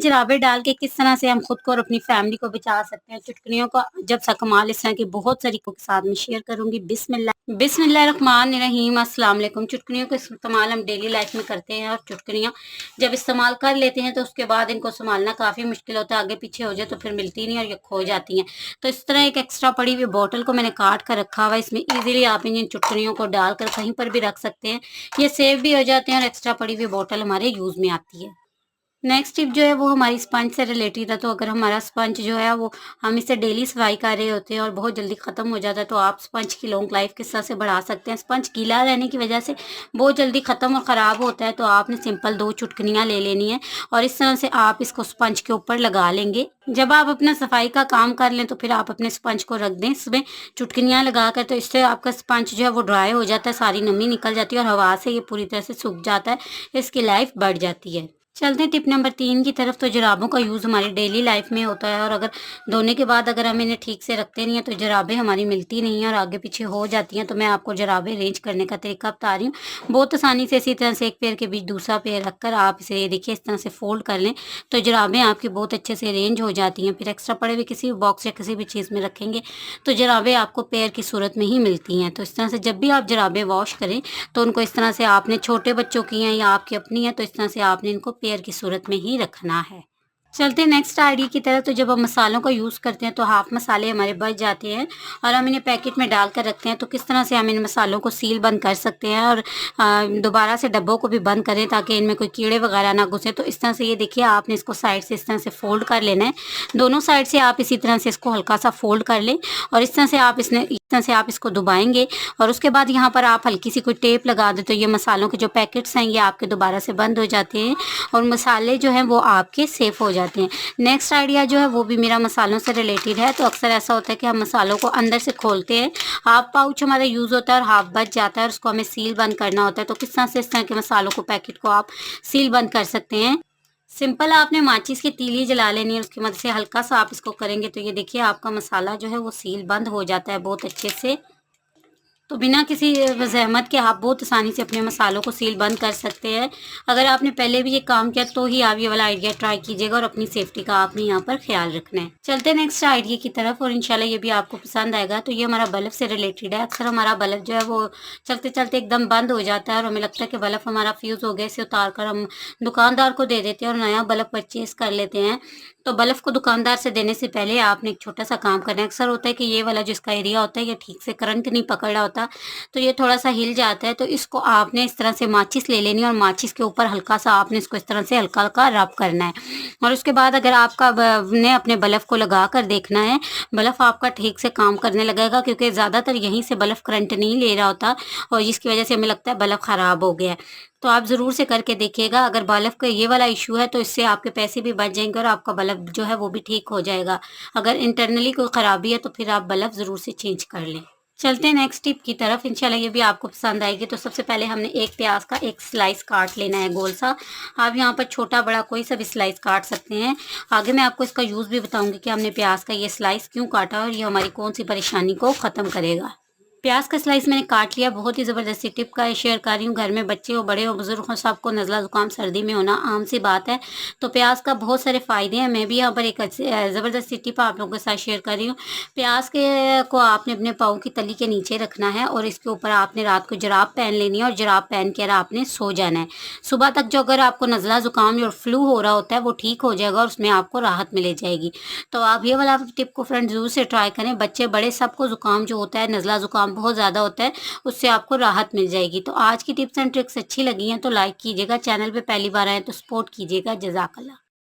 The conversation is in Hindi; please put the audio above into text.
जराबे डाल के किस तरह से हम खुद को और अपनी फैमिली को बचा सकते हैं। चुटकुलियों का जब सा कमाल इस तरह की बहुत सारी के साथ में शेयर करूंगी। बिस्मिल्लाहिर्रहमानिर्रहीम। अस्सलाम वालेकुम। चुटकुलियों का इस्तेमाल हम डेली लाइफ में करते हैं और चुटकुलियाँ जब इस्तेमाल कर लेते हैं तो उसके बाद इनको संभालना काफ़ी मुश्किल होता है। आगे पीछे हो जाए तो फिर मिलती नहीं और ये खो जाती हैं। तो इस तरह एक एक्स्ट्रा पड़ी हुई बोतल को मैंने काट कर रखा हुआ है। इसमें ईजिली आप इन चुटकुलियों को डालकर कहीं पर भी रख सकते हैं। ये सेव भी हो जाते हैं और एक्स्ट्रा पड़ी हुई बोतल हमारे यूज़ में आती है। नेक्स्ट टिप जो है वो हमारी स्पंज से रिलेटेड है। तो अगर हमारा स्पंज जो है वो हम इसे डेली सफाई कर रहे होते हैं और बहुत जल्दी ख़त्म हो जाता है तो आप स्पंज की लॉन्ग लाइफ किस तरह से बढ़ा सकते हैं। स्पंज गीला रहने की वजह से बहुत जल्दी ख़त्म और ख़राब होता है। तो आपने सिंपल 2 चुटकियाँ ले लेनी है और इस तरह से आप इसको स्पंज के ऊपर लगा लेंगे। जब आप अपना सफाई का काम कर लें तो फिर आप अपने स्पंज को रख दें इसमें चुटकियाँ लगा कर। तो इससे आपका स्पंज जो है वो ड्राई हो जाता है, सारी नमी निकल जाती है और हवा से ये पूरी तरह से सूख जाता है। इसकी लाइफ बढ़ जाती है। चलते हैं टिप नंबर 3 की तरफ। तो जुराबों का यूज़ हमारी डेली लाइफ में होता है और अगर धोने के बाद अगर हम इन्हें ठीक से रखते नहीं हैं तो जुराबें हमारी मिलती नहीं हैं और आगे पीछे हो जाती हैं। तो मैं आपको जुराबें अरेंज करने का तरीका बता रही हूँ। बहुत आसानी से इसी तरह से एक पैर के बीच दूसरा पैर रखकर आप इसे ये देखिए इस तरह से फोल्ड कर लें तो जुराबें आपकी बहुत अच्छे से अरेंज हो जाती हैं। फिर एक्स्ट्रा पड़े हुए किसी भी बॉक्स या किसी भी चीज़ में रखेंगे तो जुराबें आपको पैर की सूरत में ही मिलती हैं। तो इस तरह से जब भी आप जुराबें वॉश करें तो उनको इस तरह से आपने छोटे बच्चों की हैं या आपकी अपनी हैं तो इस तरह से आपने इनको पैर की सूरत में ही रखना है। चलते हैं नेक्स्ट आइडिया की तरफ। तो जब हम मसालों का यूज़ करते हैं तो हाफ मसाले हमारे बच जाते हैं और हम इन्हें पैकेट में डाल कर रखते हैं। तो किस तरह से हम इन मसालों को सील बंद कर सकते हैं और दोबारा से डब्बों को भी बंद करें ताकि इनमें कोई कीड़े वगैरह ना घुसे। तो इस तरह से ये देखिए आपने इसको साइड से इस तरह से फोल्ड कर लेना है। दोनों साइड से आप इसी तरह से इसको हल्का सा फोल्ड कर लें और इस तरह से आप इसको दबाएंगे और उसके बाद यहाँ पर आप हल्की सी कोई टेप लगा दें तो ये मसालों के जो पैकेट्स हैं ये आपके दोबारा से बंद हो जाते हैं और मसाले जो हैं वो आपके सेफ हो जाते हैं। नेक्स्ट आइडिया जो है वो भी मेरा मसालों से रिलेटेड है। तो अक्सर ऐसा होता है कि हम मसालों को अंदर से खोलते हैं, हाफ पाउच हमारा यूज़ होता है और हाफ बच जाता है और उसको हमें सील बंद करना होता है। तो किस तरह से इस तरह के मसालों को पैकेट को आप सील बंद कर सकते हैं। सिंपल आपने माचिस की तीली जला लेनी है, उसकी मदद से हल्का सा आप इसको करेंगे तो ये देखिए आपका मसाला जो है वो सील बंद हो जाता है बहुत अच्छे से। तो बिना किसी ज़हमत के आप बहुत आसानी से अपने मसालों को सील बंद कर सकते हैं। अगर आपने पहले भी ये काम किया तो ही आप ये वाला आइडिया ट्राई कीजिएगा और अपनी सेफ्टी का आपने यहाँ पर ख्याल रखना है। चलते हैं नेक्स्ट आइडिया की तरफ और इंशाल्लाह ये भी आपको पसंद आएगा। तो ये हमारा बल्ब से रिलेटेड है। अक्सर हमारा बल्ब जो है वो चलते चलते एकदम बंद हो जाता है और हमें लगता है कि बल्ब हमारा फ्यूज़ हो गया, इसे उतार कर हम दुकानदार को दे देते हैं और नया बल्ब परचेज़ कर लेते हैं। तो बल्ब को दुकानदार से देने से पहले आपने एक छोटा सा काम करना है। अक्सर होता है कि ये वाला जो इसका एरिया होता है ये ठीक से करंट नहीं पकड़ रहा होता तो ये थोड़ा सा हिल जाता है। तो इसको आपने इस तरह से माचिस ले लेनी है और माचिस के ऊपर हल्का सा आपने इसको इस तरह से हल्का हल्का रब करना है और उसके बाद अगर आपका ने अपने बल्ब को लगा कर देखना है, बल्ब आपका ठीक से काम करने लगेगा क्योंकि ज़्यादातर यहीं से बल्ब करंट नहीं ले रहा होता और जिसकी वजह से हमें लगता है बल्ब ख़राब हो गया है। तो आप ज़रूर से करके देखिएगा। अगर बल्ब का ये वाला इशू है तो इससे आपके पैसे भी बच जाएंगे और आपका बल्ब जो है वो भी ठीक हो जाएगा। अगर इंटरनली कोई ख़राबी है तो फिर आप बल्ब ज़रूर से चेंज कर लें। चलते हैं नेक्स्ट टिप की तरफ। इंशाल्लाह ये भी आपको पसंद आएगी। तो सबसे पहले हमने एक प्याज का एक स्लाइस काट लेना है गोल सा। आप यहाँ पर छोटा बड़ा कोई सा भी स्लाइस काट सकते हैं। आगे मैं आपको इसका यूज़ भी बताऊंगी कि हमने प्याज का ये स्लाइस क्यों काटा और ये हमारी कौन सी परेशानी को ख़त्म करेगा। प्याज का स्लाइस मैंने काट लिया। बहुत ही ज़बरदस्ती टिप का शेयर कर रही हूँ। घर में बच्चे हो, बड़े हो, बुजुर्ग हो, सबको नज़ला ज़ुकाम सर्दी में होना आम सी बात है। तो प्याज का बहुत सारे फ़ायदे हैं। मैं भी यहाँ पर एक ज़बरदस्ती टिप आप लोगों के साथ शेयर कर रही हूँ। प्याज के को आपने अपने पाँव की तली के नीचे रखना है और इसके ऊपर आपने रात को जराब पहन लेनी है और जराब पहन कर आपने सो जाना है। सुबह तक जो अगर आपको नज़ला ज़ुकाम और फ्लू हो रहा होता है वो ठीक हो जाएगा और उसमें आपको राहत मिल जाएगी। तो आप ये वाला टिप को फ्रेंड ज़रूर से ट्राई करें। बच्चे बड़े सबको ज़ुकाम जो होता है, नज़ला ज़ुकाम बहुत ज़्यादा होता है, उससे आपको राहत मिल जाएगी। तो आज की टिप्स एंड ट्रिक्स अच्छी लगी हैं तो लाइक कीजिएगा। चैनल पे पहली बार आए तो सपोर्ट कीजिएगा। जज़ाकल्लाह।